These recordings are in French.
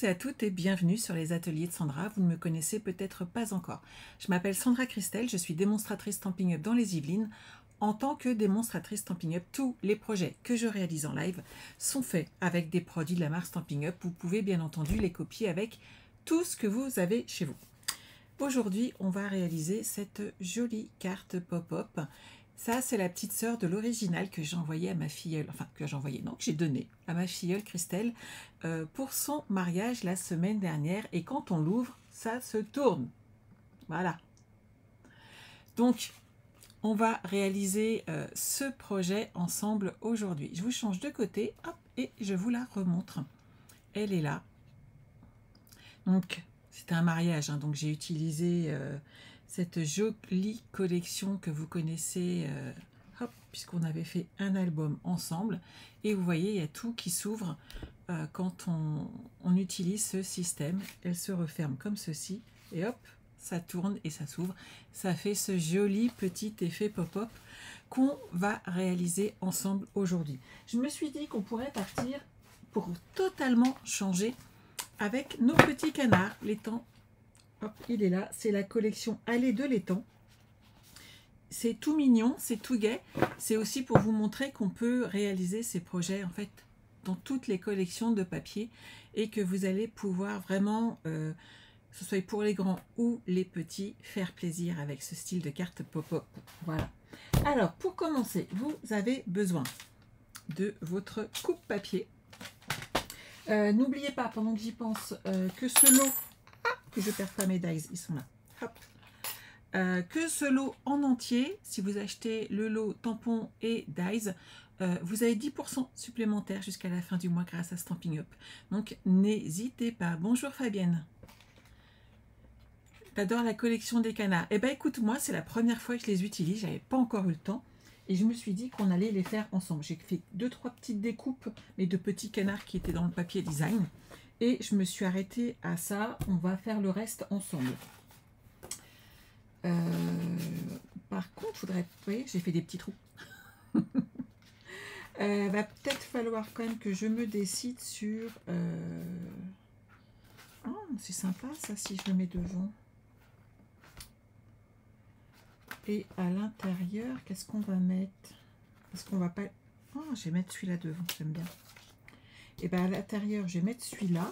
tous et à toutes et bienvenue sur les ateliers de Sandra. Vous ne me connaissez peut-être pas encore. Je m'appelle Sandra Christel, je suis démonstratrice Stampin' Up dans les Yvelines. En tant que démonstratrice Stampin' Up, tous les projets que je réalise en live sont faits avec des produits de la marque Stampin' Up. Vous pouvez bien entendu les copier avec tout ce que vous avez chez vous. Aujourd'hui, on va réaliser cette jolie carte pop-up. Ça, c'est la petite sœur de l'original que j'ai envoyée à ma filleule, enfin que j'ai donné à ma filleule Christelle pour son mariage la semaine dernière. Et quand on l'ouvre, ça se tourne. Voilà. Donc, on va réaliser ce projet ensemble aujourd'hui. Je vous change de côté, hop, et je vous la remontre. Elle est là. Donc, c'était un mariage, hein, donc j'ai utilisé cette jolie collection que vous connaissez, puisqu'on avait fait un album ensemble. Et vous voyez, il y a tout qui s'ouvre quand on utilise ce système. Elle se referme comme ceci, et hop, ça tourne et ça s'ouvre. Ça fait ce joli petit effet pop-up qu'on va réaliser ensemble aujourd'hui. Je me suis dit qu'on pourrait partir pour totalement changer avec nos petits canards, l'étang. Hop, il est là, c'est la collection Allée de l'étang. C'est tout mignon, c'est tout gai. C'est aussi pour vous montrer qu'on peut réaliser ces projets en fait dans toutes les collections de papier et que vous allez pouvoir vraiment, que ce soit pour les grands ou les petits, faire plaisir avec ce style de carte pop-up. Voilà. Alors, pour commencer, vous avez besoin de votre coupe papier. N'oubliez pas, pendant que j'y pense, que ce lot, que je perds pas mes dies, ils sont là, hop, que ce lot en entier, si vous achetez le lot tampon et dies, vous avez 10% supplémentaire jusqu'à la fin du mois grâce à Stampin' Up. Donc n'hésitez pas. Bonjour Fabienne. T'adores la collection des canards? Eh bien écoute, moi c'est la première fois que je les utilise, j'avais pas encore eu le temps. Et je me suis dit qu'on allait les faire ensemble. J'ai fait 2-3 petites découpes, mais de petits canards qui étaient dans le papier design. Et je me suis arrêtée à ça. On va faire le reste ensemble. Par contre, faudrait... Vous voyez, j'ai fait des petits trous. Va peut-être falloir quand même que je me décide sur... Oh, c'est sympa ça si je le mets devant. Et à l'intérieur, qu'est-ce qu'on va mettre? Est-ce qu'on va pas... Oh, je vais mettre celui-là devant, j'aime bien. Et bien à l'intérieur, je vais mettre celui-là.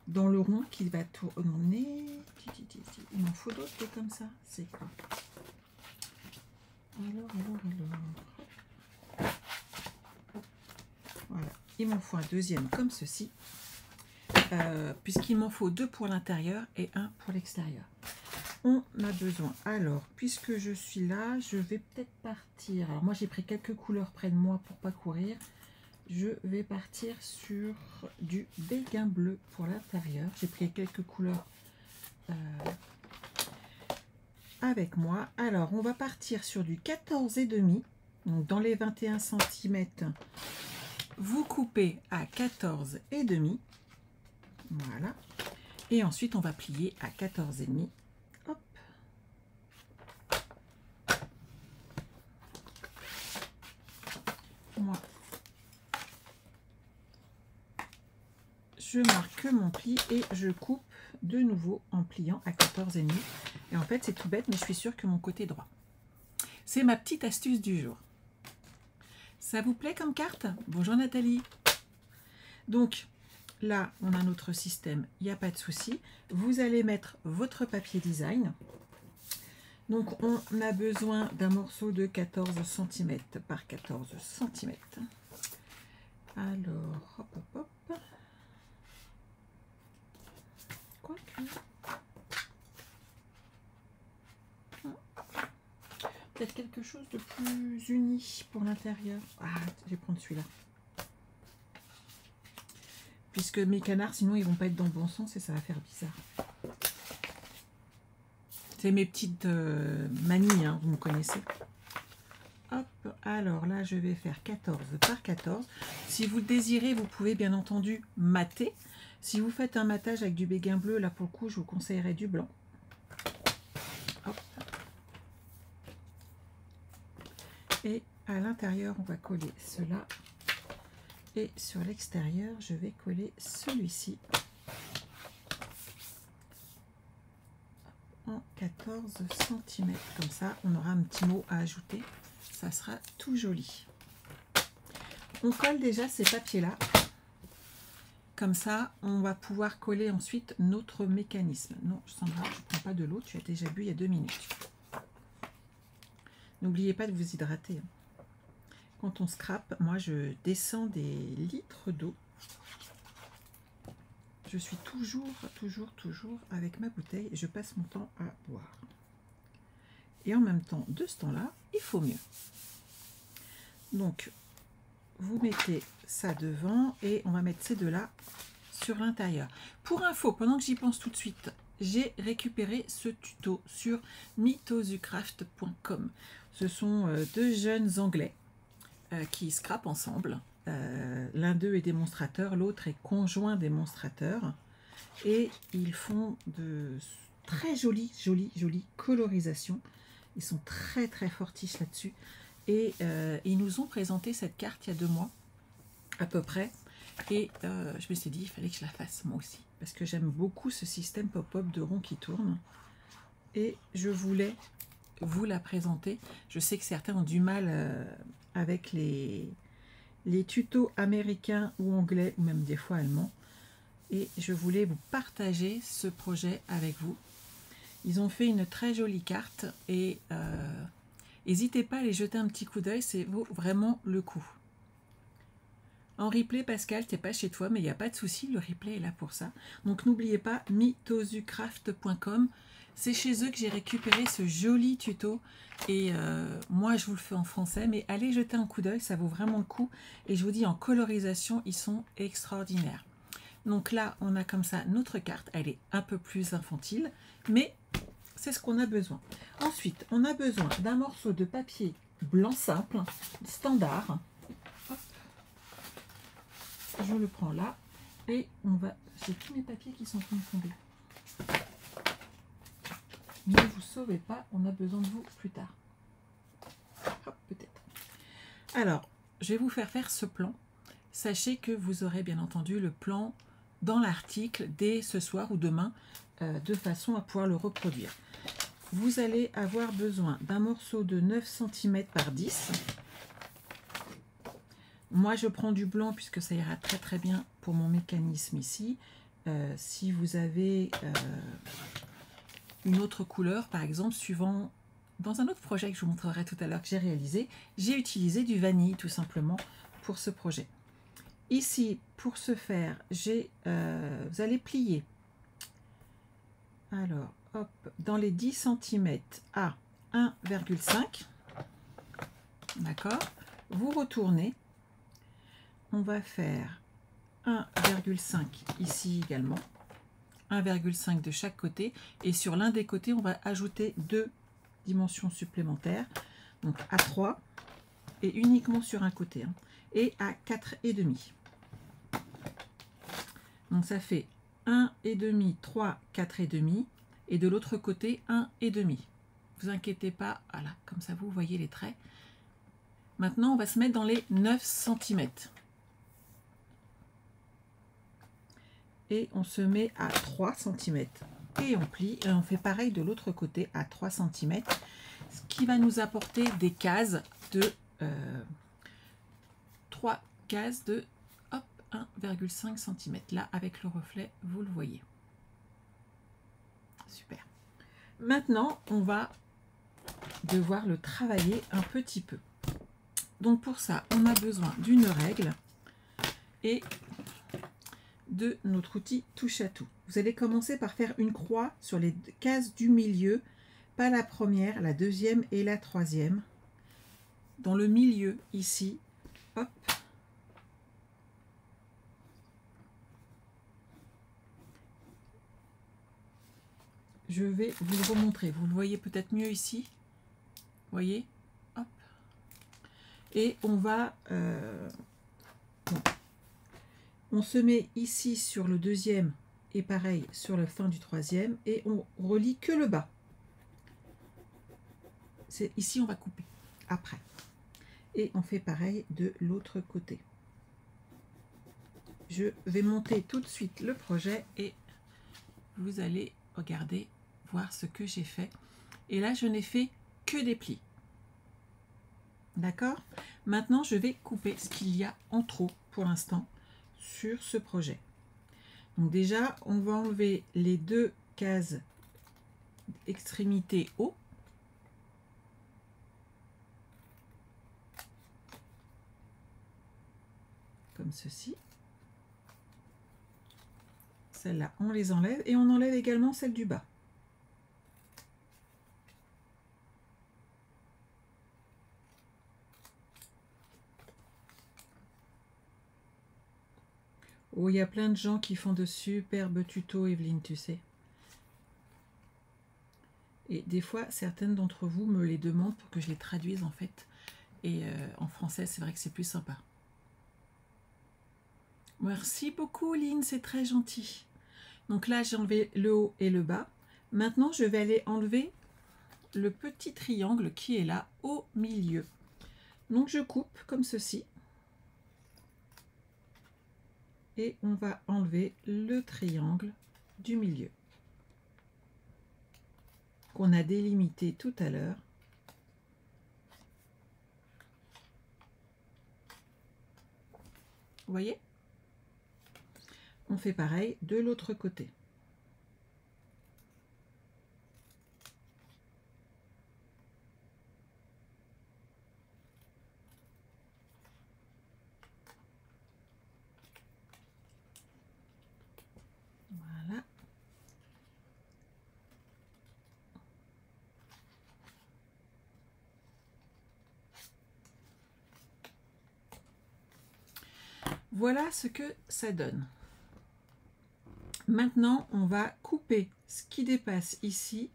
Dans le rond qui va tourner. Il m'en faut d'autres des comme ça. C'est quoi? Alors. Voilà. Il m'en faut un deuxième comme ceci. Puisqu'il m'en faut 2 pour l'intérieur et 1 pour l'extérieur. On a besoin. Alors, puisque je suis là, je vais peut-être partir. Alors moi, j'ai pris quelques couleurs près de moi pour pas courir. Je vais partir sur du béguin bleu pour l'intérieur. J'ai pris quelques couleurs avec moi. Alors, on va partir sur du 14,5. Donc, dans les 21 cm, vous coupez à 14,5. Voilà. Et ensuite, on va plier à 14,5. Hop. Moi, je marque mon pli et je coupe de nouveau en pliant à 14,5. Et en fait, c'est tout bête, mais je suis sûre que mon côté droit. C'est ma petite astuce du jour. Ça vous plaît comme carte? Bonjour Nathalie. Donc, là, on a notre système, il n'y a pas de souci. Vous allez mettre votre papier design. Donc, on a besoin d'un morceau de 14 cm par 14 cm. Alors, hop, hop, hop. Peut-être quelque chose de plus uni pour l'intérieur. Ah, je vais prendre celui-là. Puisque mes canards, sinon, ils vont pas être dans le bon sens et ça va faire bizarre. C'est mes petites manies, hein, vous me connaissez. Hop, alors là, je vais faire 14 par 14. Si vous le désirez, vous pouvez bien entendu mater. Si vous faites un matage avec du béguin bleu, là pour le coup, je vous conseillerais du blanc. Hop. Et à l'intérieur, on va coller cela Et sur l'extérieur, je vais coller celui-ci en 14 cm. Comme ça, on aura un petit mot à ajouter. Ça sera tout joli. On colle déjà ces papiers-là. Comme ça, on va pouvoir coller ensuite notre mécanisme. Non, Sandra, je ne prends pas de l'eau. Tu as déjà bu il y a 2 minutes. N'oubliez pas de vous hydrater. Quand on scrape, moi je descends des litres d'eau. Je suis toujours avec ma bouteille et je passe mon temps à boire. Et en même temps, de ce temps-là, il faut mieux. Donc, vous mettez ça devant et on va mettre ces deux-là sur l'intérieur. Pour info, pendant que j'y pense tout de suite, j'ai récupéré ce tuto sur mythozucraft.com. Ce sont deux jeunes Anglais qui scrapent ensemble. L'un d'eux est démonstrateur, l'autre est conjoint démonstrateur. Et ils font de très jolies colorisations. Ils sont très fortiches là-dessus. Et ils nous ont présenté cette carte il y a 2 mois, à peu près. Et je me suis dit, il fallait que je la fasse moi aussi. Parce que j'aime beaucoup ce système pop-up de rond qui tourne. Et je voulais vous la présenter. Je sais que certains ont du mal avec les tutos américains ou anglais, ou même des fois allemands. Et je voulais vous partager ce projet avec vous. Ils ont fait une très jolie carte et n'hésitez pas à les jeter un petit coup d'œil, c'est vraiment le coup. En replay, Pascal, t'es pas chez toi, mais il n'y a pas de souci, le replay est là pour ça. Donc n'oubliez pas, mythozucraft.com, c'est chez eux que j'ai récupéré ce joli tuto. Et moi, je vous le fais en français, mais allez jeter un coup d'œil, ça vaut vraiment le coup. Et je vous dis, en colorisation, ils sont extraordinaires. Donc là, on a comme ça notre carte, elle est un peu plus infantile, mais c'est ce qu'on a besoin. Ensuite, on a besoin d'un morceau de papier blanc simple, standard. Hop. Je le prends là et on va... J'ai tous mes papiers qui sont en train de tomber. Ne vous sauvez pas, on a besoin de vous plus tard. Hop, peut-être. Alors, je vais vous faire ce plan. Sachez que vous aurez bien entendu le plan dans l'article dès ce soir ou demain, de façon à pouvoir le reproduire. Vous allez avoir besoin d'un morceau de 9 cm par 10. Moi, je prends du blanc puisque ça ira très bien pour mon mécanisme ici. Si vous avez une autre couleur, par exemple, suivant... Dans un autre projet que je vous montrerai tout à l'heure que j'ai réalisé, j'ai utilisé du vanille tout simplement pour ce projet. Ici, pour ce faire, vous allez plier. Alors, hop, dans les 10 cm à 1,5. D'accord. Vous retournez. On va faire 1,5 ici également. 1,5 de chaque côté. Et sur l'un des côtés, on va ajouter 2 dimensions supplémentaires. Donc à 3 et uniquement sur un côté. Hein, et à 4,5. Donc ça fait 1,5, 3, 4,5 et de l'autre côté 1,5. Vous inquiétez pas, voilà, comme ça vous voyez les traits. Maintenant on va se mettre dans les 9 cm. Et on se met à 3 cm. Et on plie et on fait pareil de l'autre côté à 3 cm. Ce qui va nous apporter des cases de 3 cases de 1,5 cm. Là, avec le reflet, vous le voyez. Super. Maintenant, on va devoir le travailler un petit peu. Donc pour ça, on a besoin d'une règle et de notre outil touche à tout. Vous allez commencer par faire une croix sur les cases du milieu, pas la première, la deuxième et la troisième. Dans le milieu, ici, hop. Je vais vous le remontrer. Vous le voyez peut-être mieux ici. Vous voyez? Hop. Et on va... on se met ici sur le deuxième et pareil sur la fin du troisième. Et on relie que le bas. Ici, on va couper après. Et on fait pareil de l'autre côté. je vais monter tout de suite le projet et vous allez regarder, voir ce que j'ai fait. Et là, je n'ai fait que des plis. D'accord? Maintenant, je vais couper ce qu'il y a en trop pour l'instant sur ce projet. Donc déjà, on va enlever les 2 cases extrémité haut. Comme ceci. Celles-là, on les enlève et on enlève également celle du bas. Oh, il y a plein de gens qui font de superbes tutos, Evelyne, tu sais. Et des fois, certaines d'entre vous me les demandent pour que je les traduise en fait. Et en français, c'est vrai que c'est plus sympa. Merci beaucoup, Lynn, c'est très gentil. Donc là, j'ai enlevé le haut et le bas. Maintenant, je vais aller enlever le petit triangle qui est là au milieu. Donc, je coupe comme ceci. Et on va enlever le triangle du milieu qu'on a délimité tout à l'heure. Vous voyez? On fait pareil de l'autre côté. Voilà. Voilà ce que ça donne. Maintenant, on va couper ce qui dépasse ici,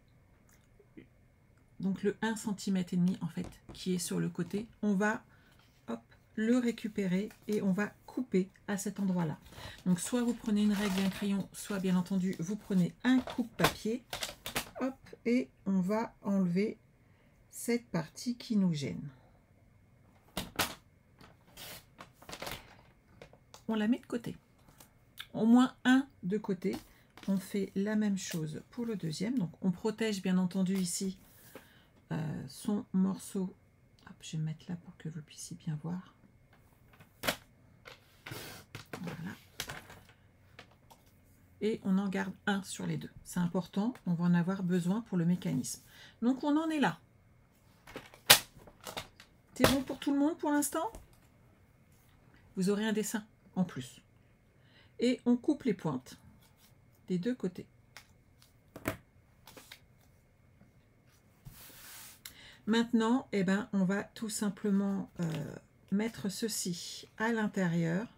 donc le 1,5 cm en fait, qui est sur le côté. On va hop, le récupérer et on va couper à cet endroit-là. Donc, soit vous prenez une règle et un crayon, soit bien entendu, vous prenez un coupe-papier, hop, et on va enlever cette partie qui nous gêne. On la met de côté. Au moins un de côté. On fait la même chose pour le deuxième. Donc on protège bien entendu ici son morceau. Hop, je vais me mettre là pour que vous puissiez bien voir. Voilà. Et on en garde un sur les deux. C'est important, on va en avoir besoin pour le mécanisme. Donc on en est là. C'est bon pour tout le monde pour l'instant? Vous aurez un dessin en plus. Et on coupe les pointes des deux côtés. Maintenant, eh ben, on va tout simplement mettre ceci à l'intérieur.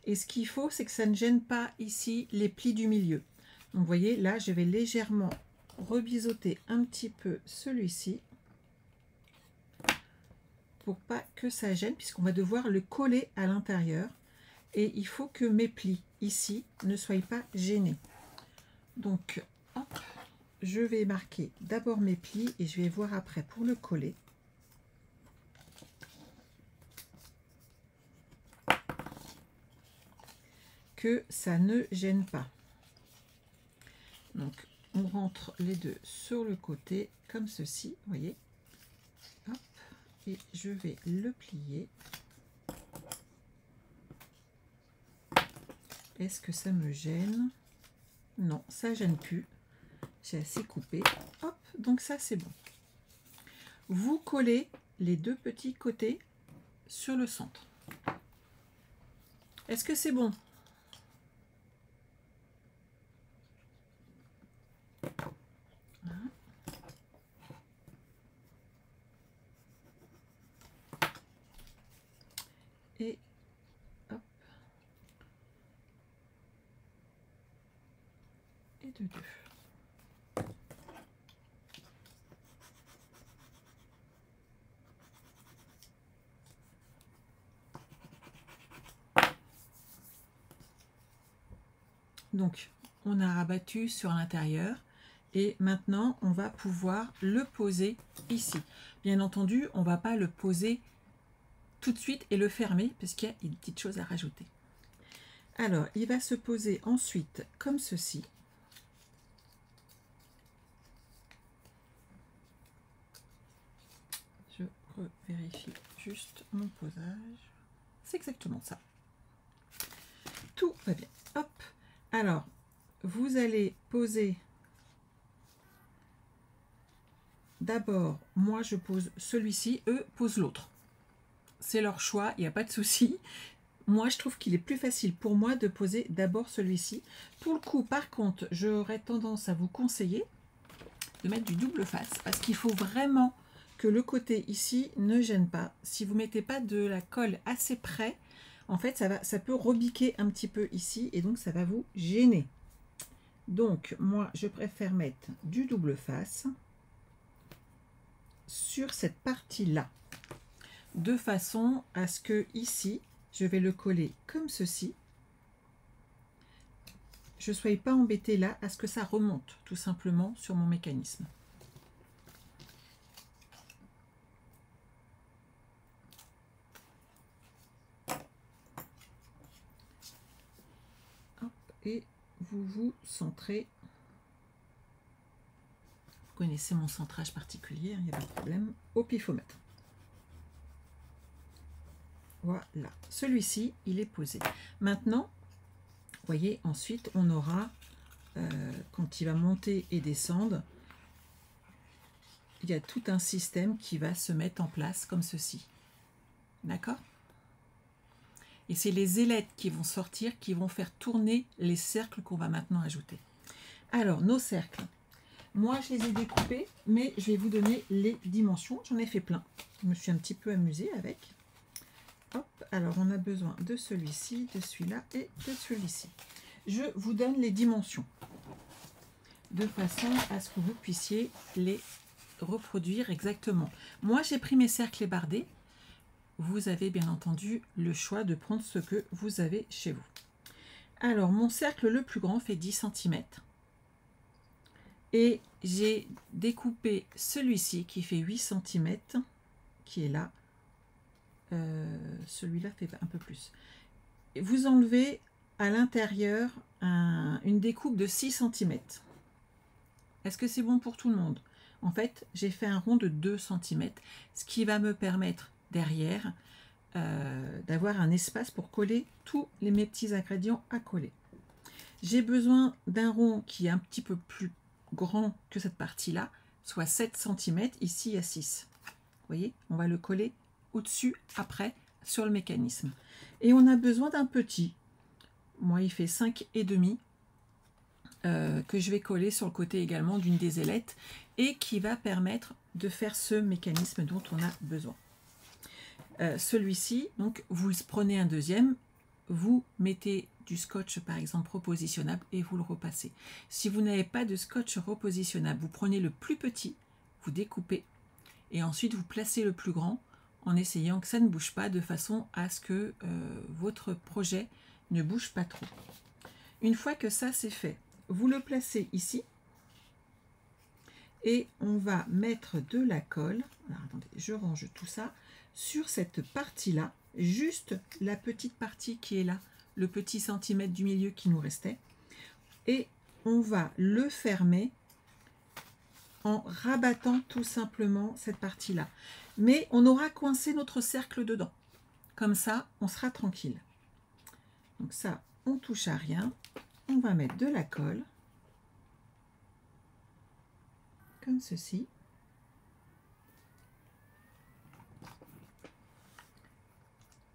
Et ce qu'il faut, c'est que ça ne gêne pas ici les plis du milieu. Donc, vous voyez, là, je vais légèrement rebiseauter un petit peu celui-ci pour pas que ça gêne, puisqu'on va devoir le coller à l'intérieur. Et il faut que mes plis ici ne soient pas gênés. Donc, hop, je vais marquer d'abord mes plis et je vais voir après pour le coller. Que ça ne gêne pas. Donc, on rentre les deux sur le côté comme ceci, vous voyez. Hop, et je vais le plier. Est-ce que ça me gêne? Non, ça gêne plus. J'ai assez coupé. Hop, donc ça c'est bon. Vous collez les deux petits côtés sur le centre. Est-ce que c'est bon? Voilà. Et hop. Et de deux. Donc, on a rabattu sur l'intérieur et maintenant, on va pouvoir le poser ici. Bien entendu, on ne va pas le poser tout de suite et le fermer parce qu'il y a une petite chose à rajouter. Alors, il va se poser ensuite comme ceci. Je vérifie juste mon posage. C'est exactement ça. Tout va bien. Hop. Alors, vous allez poser. D'abord, moi je pose celui-ci, eux posent l'autre. C'est leur choix, il n'y a pas de souci. Moi, je trouve qu'il est plus facile pour moi de poser d'abord celui-ci. Pour le coup, par contre, j'aurais tendance à vous conseiller de mettre du double face parce qu'il faut vraiment que le côté ici ne gêne pas. Si vous ne mettez pas de la colle assez près, en fait, ça peut rebiquer un petit peu ici et donc ça va vous gêner. Donc, moi, je préfère mettre du double face sur cette partie-là, de façon à ce que ici, je vais le coller comme ceci. Je ne sois pas embêtée là à ce que ça remonte tout simplement sur mon mécanisme. Hop, et vous vous centrez. Vous connaissez mon centrage particulier, il n'y a pas de problème, au pifomètre. Voilà, celui-ci, il est posé. Maintenant, vous voyez, ensuite, on aura, quand il va monter et descendre, il y a tout un système qui va se mettre en place comme ceci. D'accord? Et c'est les ailettes qui vont sortir, qui vont faire tourner les cercles qu'on va maintenant ajouter. Alors, nos cercles, moi, je les ai découpés, mais je vais vous donner les dimensions. J'en ai fait plein. Je me suis un petit peu amusée avec. Hop, alors on a besoin de celui-ci, de celui-là et de celui-ci. Je vous donne les dimensions de façon à ce que vous puissiez les reproduire exactement. Moi, j'ai pris mes cercles bardés. Vous avez bien entendu le choix de prendre ce que vous avez chez vous. Alors, mon cercle le plus grand fait 10 cm. Et j'ai découpé celui-ci qui fait 8 cm, qui est là. Celui-là fait un peu plus. Vous enlevez à l'intérieur une découpe de 6 cm. Est-ce que c'est bon pour tout le monde? En fait, j'ai fait un rond de 2 cm, ce qui va me permettre derrière d'avoir un espace pour coller tous mes petits ingrédients à coller. J'ai besoin d'un rond qui est un petit peu plus grand que cette partie-là, soit 7 cm, ici à 6. Vous voyez, on va le coller au-dessus, après, sur le mécanisme. Et on a besoin d'un petit. Moi, il fait 5,5 que je vais coller sur le côté également d'une des ailettes et qui va permettre de faire ce mécanisme dont on a besoin. Celui-ci, donc, vous prenez un deuxième, vous mettez du scotch, par exemple, repositionnable et vous le repassez. Si vous n'avez pas de scotch repositionnable, vous prenez le plus petit, vous découpez et ensuite vous placez le plus grand en essayant que ça ne bouge pas de façon à ce que votre projet ne bouge pas trop. Une fois que ça c'est fait, vous le placez ici et on va mettre de la colle. Alors, attendez, je range tout ça sur cette partie-là, juste la petite partie qui est là, le petit centimètre du milieu qui nous restait. Et on va le fermer en rabattant tout simplement cette partie-là. Mais on aura coincé notre cercle dedans. Comme ça, on sera tranquille. Donc ça, on touche à rien. On va mettre de la colle. Comme ceci.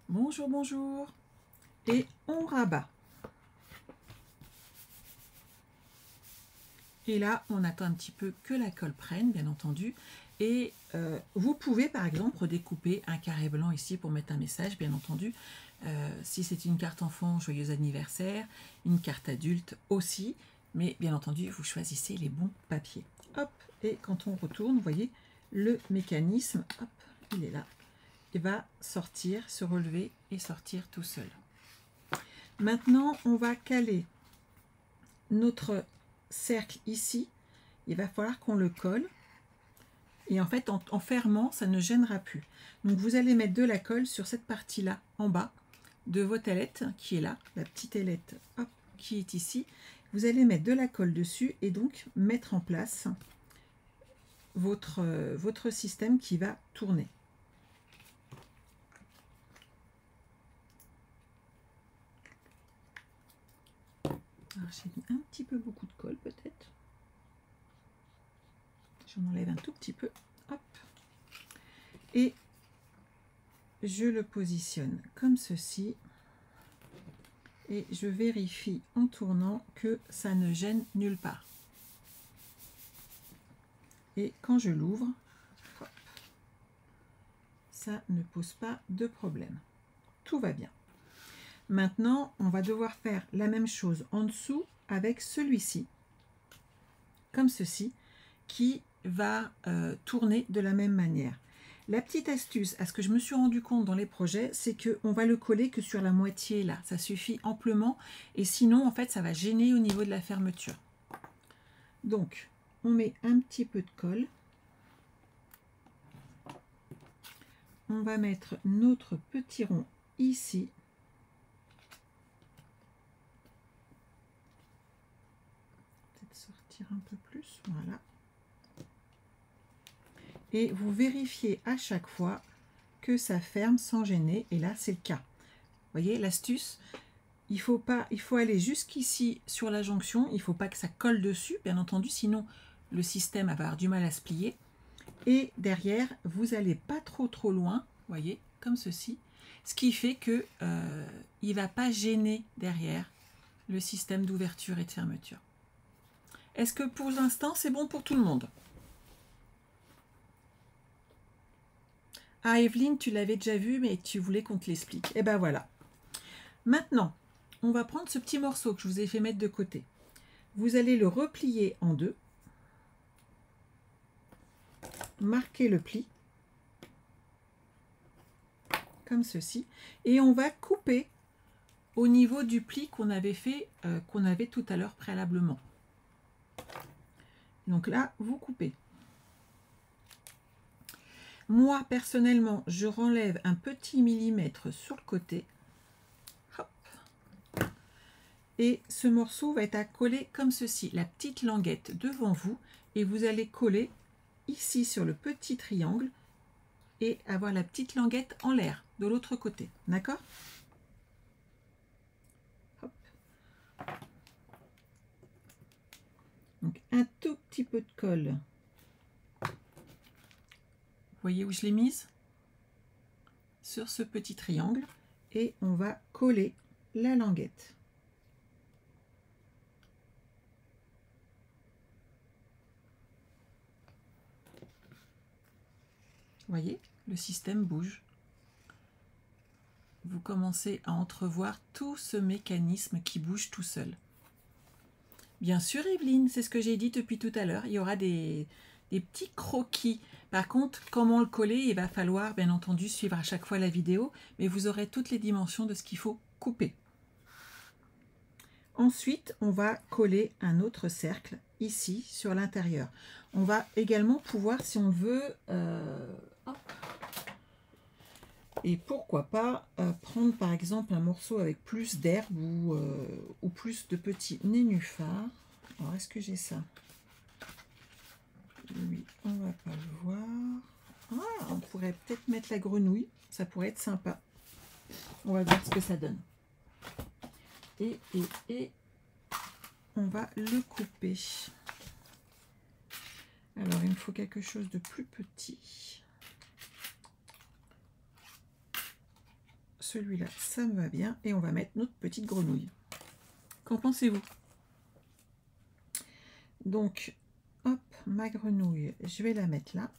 Bonjour, bonjour. Et on rabat. Et là, on attend un petit peu que la colle prenne, bien entendu. Et vous pouvez, par exemple, redécouper un carré blanc ici pour mettre un message, bien entendu. Si c'est une carte enfant, joyeux anniversaire. Une carte adulte aussi. Mais bien entendu, vous choisissez les bons papiers. Hop, et quand on retourne, vous voyez, le mécanisme, hop, il est là. Il va sortir, se relever et sortir tout seul. Maintenant, on va caler notre cercle ici. Il va falloir qu'on le colle. Et en fait, en fermant, ça ne gênera plus. Donc, vous allez mettre de la colle sur cette partie-là, en bas, de votre ailette qui est là, la petite ailette hop, qui est ici. Vous allez mettre de la colle dessus et donc mettre en place votre système qui va tourner. Alors j'ai mis un petit peu beaucoup de colle peut-être. J'en enlève un tout petit peu. Hop. Et je le positionne comme ceci. Et je vérifie en tournant que ça ne gêne nulle part. Et quand je l'ouvre, ça ne pose pas de problème. Tout va bien. Maintenant, on va devoir faire la même chose en dessous avec celui-ci, comme ceci, qui va tourner de la même manière. La petite astuce, à ce que je me suis rendu compte dans les projets, c'est qu'on va le coller que sur la moitié là, ça suffit amplement, et sinon en fait ça va gêner au niveau de la fermeture. Donc on met un petit peu de colle, on va mettre notre petit rond ici, peut-être sortir un peu plus, voilà. Et vous vérifiez à chaque fois que ça ferme sans gêner. Et là, c'est le cas. Vous voyez l'astuce, il faut aller jusqu'ici sur la jonction. Il ne faut pas que ça colle dessus, bien entendu, sinon le système va avoir du mal à se plier. Et derrière, vous n'allez pas trop loin, vous voyez, comme ceci. Ce qui fait que il ne va pas gêner derrière le système d'ouverture et de fermeture. Est-ce que pour l'instant, c'est bon pour tout le monde ? Ah, Evelyne, tu l'avais déjà vu, mais tu voulais qu'on te l'explique. Et ben voilà. Maintenant, on va prendre ce petit morceau que je vous ai fait mettre de côté. Vous allez le replier en deux. Marquer le pli. Comme ceci. Et on va couper au niveau du pli qu'on avait fait, qu'on avait tout à l'heure préalablement. Donc là, vous coupez. Moi, personnellement, je renlève un petit millimètre sur le côté. Hop. Et ce morceau va être à coller comme ceci. La petite languette devant vous. Et vous allez coller ici sur le petit triangle. Et avoir la petite languette en l'air de l'autre côté. D'accord ? Donc un tout petit peu de colle. Vous voyez où je l'ai mise? Sur ce petit triangle. Et on va coller la languette. Vous voyez, le système bouge. Vous commencez à entrevoir tout ce mécanisme qui bouge tout seul. Bien sûr, Evelyne, c'est ce que j'ai dit depuis tout à l'heure. Il y aura des petits croquis. Par contre, comment le coller, il va falloir bien entendu suivre à chaque fois la vidéo, mais vous aurez toutes les dimensions de ce qu'il faut couper. Ensuite, on va coller un autre cercle ici sur l'intérieur. On va également pouvoir, si on veut, et pourquoi pas prendre par exemple un morceau avec plus d'herbe ou plus de petits nénuphars. Alors, est-ce que j'ai ça? Oui, on va pas le voir. Ah, on pourrait peut-être mettre la grenouille. Ça pourrait être sympa. On va voir ce que ça donne. Et on va le couper. Alors, il me faut quelque chose de plus petit. Celui-là, ça me va bien. Et on va mettre notre petite grenouille. Qu'en pensez-vous? Donc, hop, ma grenouille, je vais la mettre là.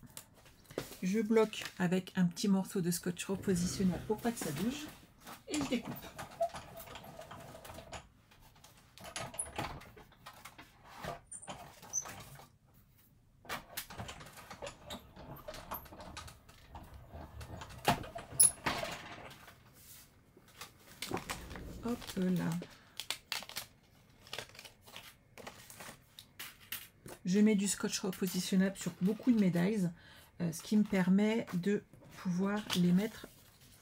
Je bloque avec un petit morceau de scotch repositionnel pour pas que ça bouge. Et je découpe. Hop là. Je mets du scotch repositionnable sur beaucoup de médailles, ce qui me permet de pouvoir les mettre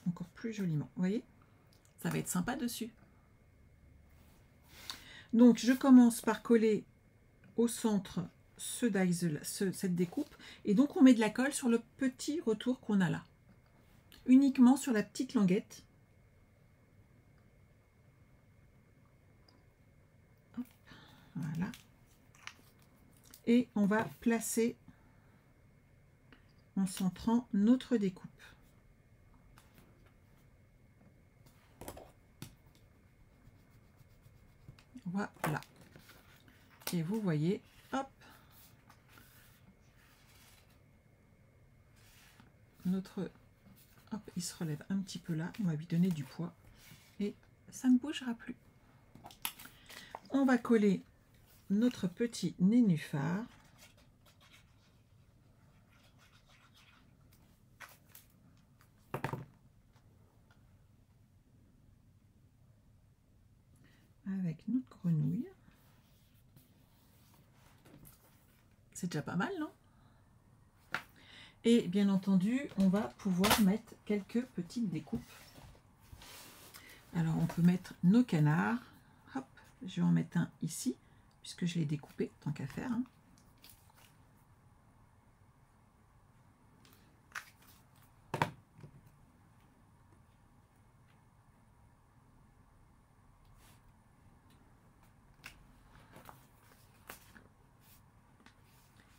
encore plus joliment. Vous voyez, Ça va être sympa dessus. Donc, je commence par coller au centre cette découpe. Et donc, on met de la colle sur le petit retour qu'on a là. Uniquement sur la petite languette. Hop, voilà. Et on va placer en centrant notre découpe. Voilà. Et vous voyez, hop, hop, il se relève un petit peu là. On va lui donner du poids et ça ne bougera plus. On va coller notre petit nénuphar. Avec notre grenouille. C'est déjà pas mal, non? Et bien entendu, on va pouvoir mettre quelques petites découpes. Alors, on peut mettre nos canards. Hop, je vais en mettre un ici, puisque je l'ai découpé, tant qu'à faire. Hein.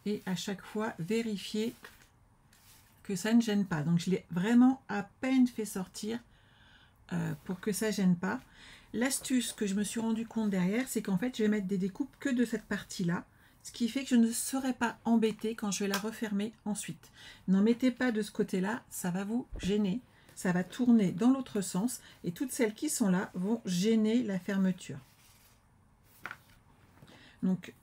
Et à chaque fois, vérifier que ça ne gêne pas. Donc, je l'ai vraiment à peine fait sortir pour que ça ne gêne pas. L'astuce que je me suis rendu compte derrière, c'est qu'en fait, je vais mettre des découpes que de cette partie-là, ce qui fait que je ne serai pas embêtée quand je vais la refermer ensuite. N'en mettez pas de ce côté-là, ça va vous gêner. Ça va tourner dans l'autre sens et toutes celles qui sont là vont gêner la fermeture. Donc,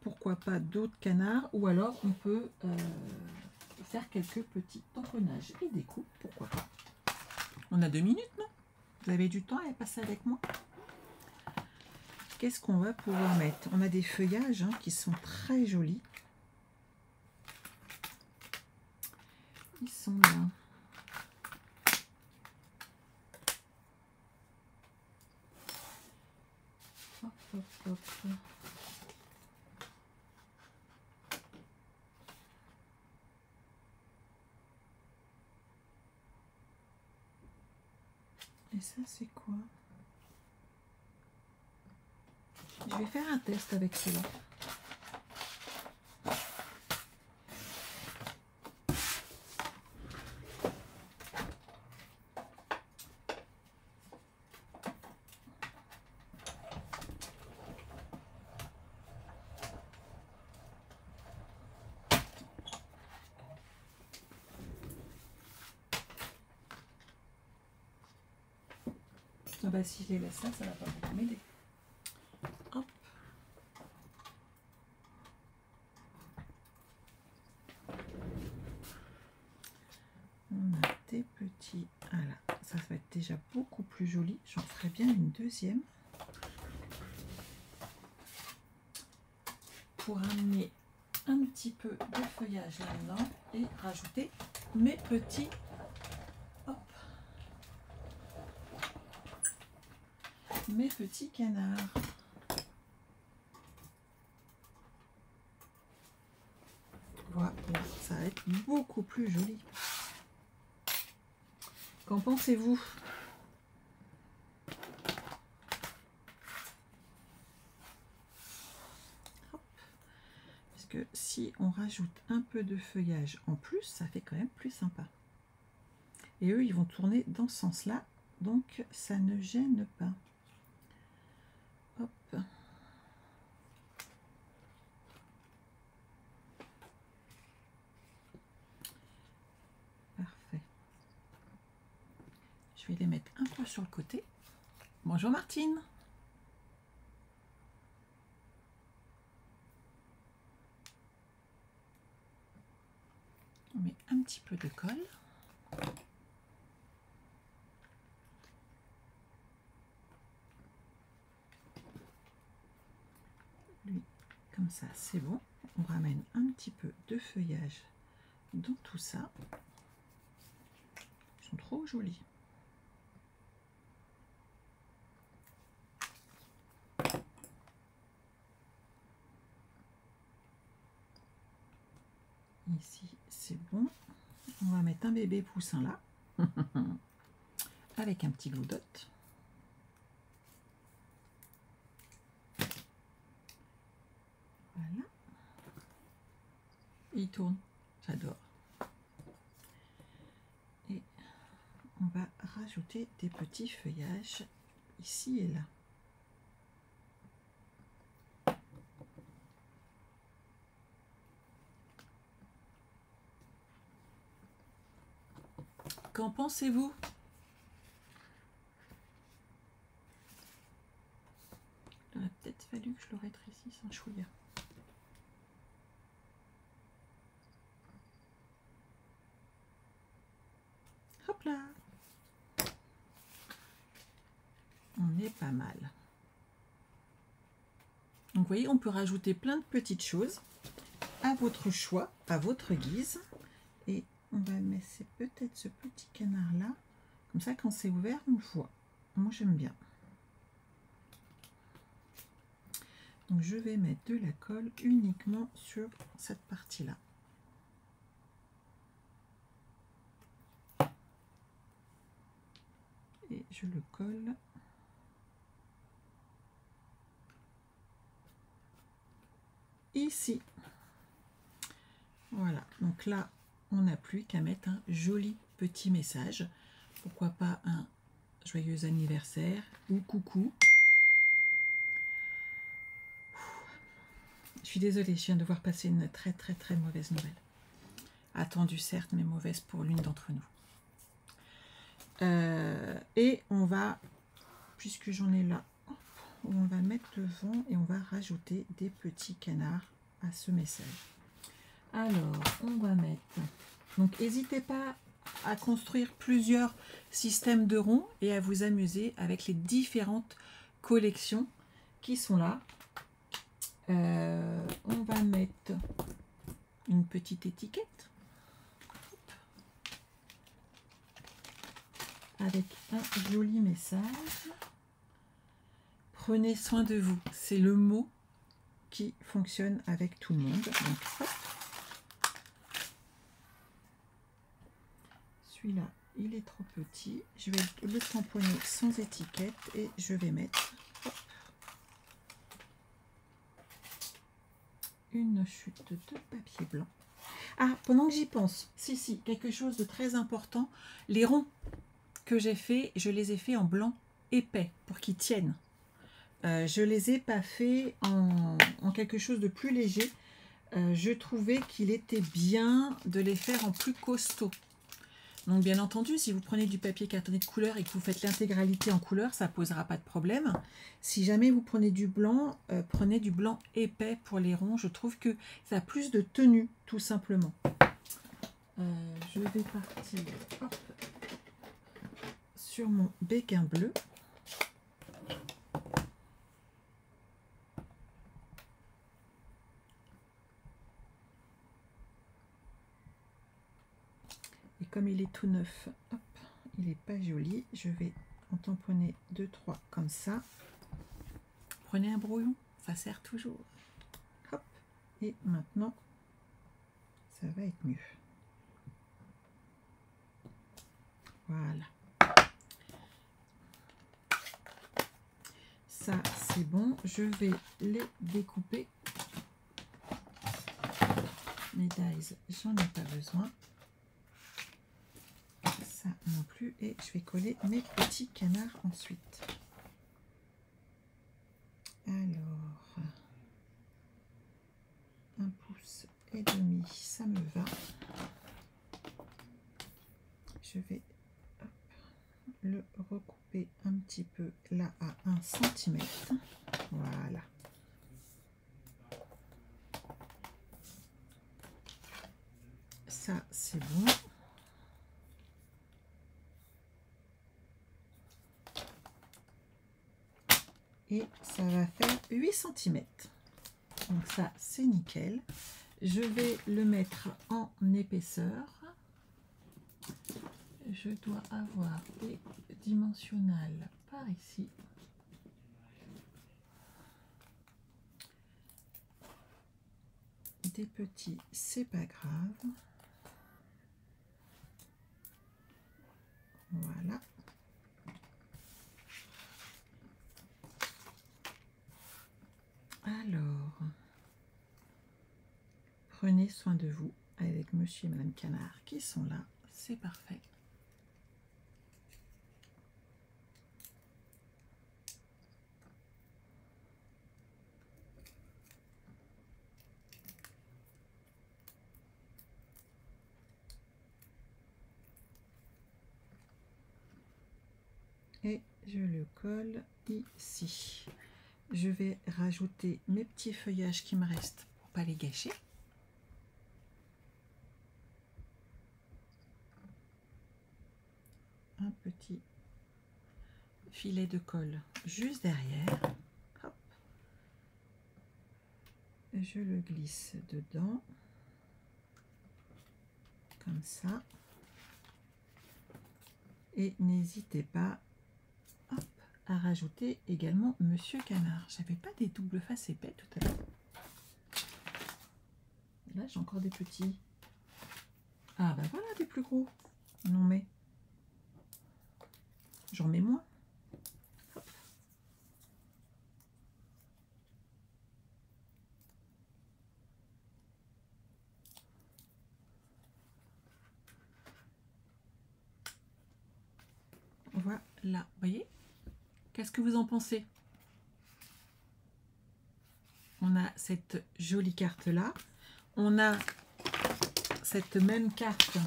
pourquoi pas d'autres canards, ou alors on peut faire quelques petits tamponnages et découpes, pourquoi pas. On a 2 minutes, non? Vous avez du temps à passer avec moi? Qu'est-ce qu'on va pouvoir mettre? On a des feuillages qui sont très jolis. Ils sont là. Hop, hop, hop. Et ça, c'est quoi? Je vais faire un test avec cela. Ah bah si je les laisse là, ça va pas beaucoup m'aider. Hop. On a des petits. Voilà, ça va être déjà beaucoup plus joli. J'en ferai bien une deuxième. Pour amener un petit peu de feuillage là-dedans et rajouter mes petits. Hop. Mes petits canards. Voilà, ça va être beaucoup plus joli. Qu'en pensez-vous? Parce que si on rajoute un peu de feuillage en plus, ça fait quand même plus sympa. Et eux, ils vont tourner dans ce sens-là, donc ça ne gêne pas. Hop. Parfait. Je vais les mettre un peu sur le côté. Bonjour Martine. On met un petit peu de colle. Lui, comme ça, c'est bon. On ramène un petit peu de feuillage dans tout ça. Ils sont trop jolis. Ici, c'est bon. On va mettre un bébé poussin là, avec un petit glue dot. Voilà. Il tourne, j'adore. Et on va rajouter des petits feuillages ici et là. Qu'en pensez-vous? Il aurait peut-être fallu que je le rétrécisse un chouïa. Hop là! On est pas mal. Donc vous voyez, on peut rajouter plein de petites choses à votre choix, à votre guise. Et on va mettre peut-être ce petit canard là. Comme ça, quand c'est ouvert, on le voit. Moi, j'aime bien. Donc je vais mettre de la colle uniquement sur cette partie-là. Et je le colle. Ici. Voilà, donc là, on n'a plus qu'à mettre un joli petit message. Pourquoi pas un joyeux anniversaire ou coucou. Je suis désolée, je viens de voir passer une très mauvaise nouvelle. Attendue certes, mais mauvaise pour l'une d'entre nous. Et on va, puisque j'en ai là, on va mettre devant et on va rajouter des petits canards à ce message. Alors, on va mettre... Donc, n'hésitez pas à construire plusieurs systèmes de ronds et à vous amuser avec les différentes collections qui sont là. On va mettre une petite étiquette avec un joli message. Prenez soin de vous. C'est le mot qui fonctionne avec tout le monde. Donc, hop. Celui-là, il est trop petit. Je vais le tamponner sans étiquette et je vais mettre hop, une chute de papier blanc. Ah, pendant que j'y pense, si, quelque chose de très important. Les ronds que j'ai fait, je les ai faits en blanc épais pour qu'ils tiennent. Je les ai pas fait en quelque chose de plus léger. Je trouvais qu'il était bien de les faire en plus costaud. Donc bien entendu, si vous prenez du papier cartonné de couleur et que vous faites l'intégralité en couleur, ça ne posera pas de problème. Si jamais vous prenez du blanc épais pour les ronds. Je trouve que ça a plus de tenue, tout simplement. Je vais partir hop, sur mon béguin bleu. Et comme il est tout neuf, hop, il n'est pas joli, je vais en tamponner 2-3 comme ça. Prenez un brouillon, ça sert toujours. Hop, et maintenant, ça va être mieux. Voilà. Ça, c'est bon. Je vais les découper. Les dies, j'en ai pas besoin. Ça non plus. Et je vais coller mes petits canards ensuite. Alors, 1,5 pouce, ça me va. Je vais le recouper un petit peu là à 1 cm. Voilà. Ça, c'est bon. Et ça va faire 8 cm. Donc ça, c'est nickel. Je vais le mettre en épaisseur. Je dois avoir des dimensionnels par ici. des petits, c'est pas grave. Voilà. Alors, prenez soin de vous avec Monsieur et Madame Canard qui sont là, c'est parfait. Et je le colle ici. Je vais rajouter mes petits feuillages qui me restent pour pas les gâcher. Un petit filet de colle juste derrière. Hop. Je le glisse dedans. Comme ça. Et n'hésitez pas à rajouter également Monsieur Canard. J'avais pas des doubles faces épais tout à l'heure. Là, j'ai encore des petits. Ah bah voilà, des plus gros. Non mais j'en mets moins. Hop. Voilà, vous voyez? Qu'est-ce que vous en pensez? On a cette jolie carte là. On a cette même carte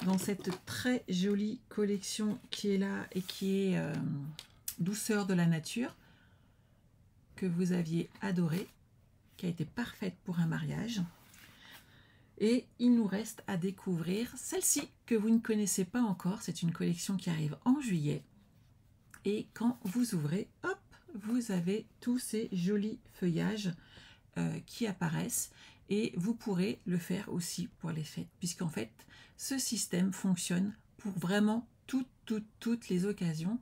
dans cette très jolie collection qui est là et qui est Douceur de la nature, que vous aviez adoré, qui a été parfaite pour un mariage. Et il nous reste à découvrir celle-ci que vous ne connaissez pas encore. C'est une collection qui arrive en juillet. Et quand vous ouvrez, hop, vous avez tous ces jolis feuillages qui apparaissent. Et vous pourrez le faire aussi pour les fêtes, puisqu'en fait, ce système fonctionne pour vraiment toutes les occasions.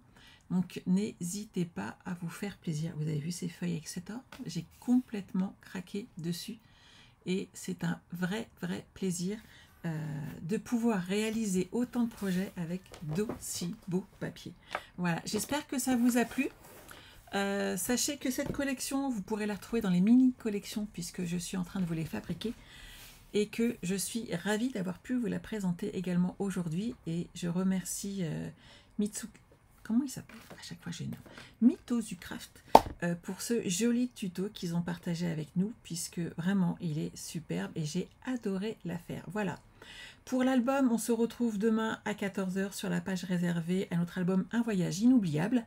Donc, n'hésitez pas à vous faire plaisir. Vous avez vu ces feuilles avec cet or? J'ai complètement craqué dessus. Et c'est un vrai plaisir de pouvoir réaliser autant de projets avec d'aussi beaux papiers. Voilà, j'espère que ça vous a plu. Sachez que cette collection, vous pourrez la retrouver dans les mini-collections puisque je suis en train de vous les fabriquer et que je suis ravie d'avoir pu vous la présenter également aujourd'hui. Et je remercie comment il s'appelle? À chaque fois j'ai une Mythozucraft pour ce joli tuto qu'ils ont partagé avec nous puisque vraiment il est superbe et j'ai adoré la faire. Voilà. Pour l'album, on se retrouve demain à 14 h sur la page réservée à notre album Un voyage inoubliable.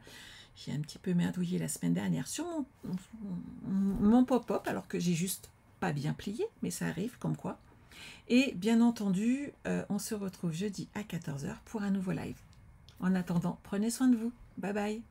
J'ai un petit peu merdouillé la semaine dernière sur mon pop-up alors que j'ai juste pas bien plié, mais ça arrive comme quoi. Et bien entendu, on se retrouve jeudi à 14 h pour un nouveau live. En attendant, prenez soin de vous. Bye bye.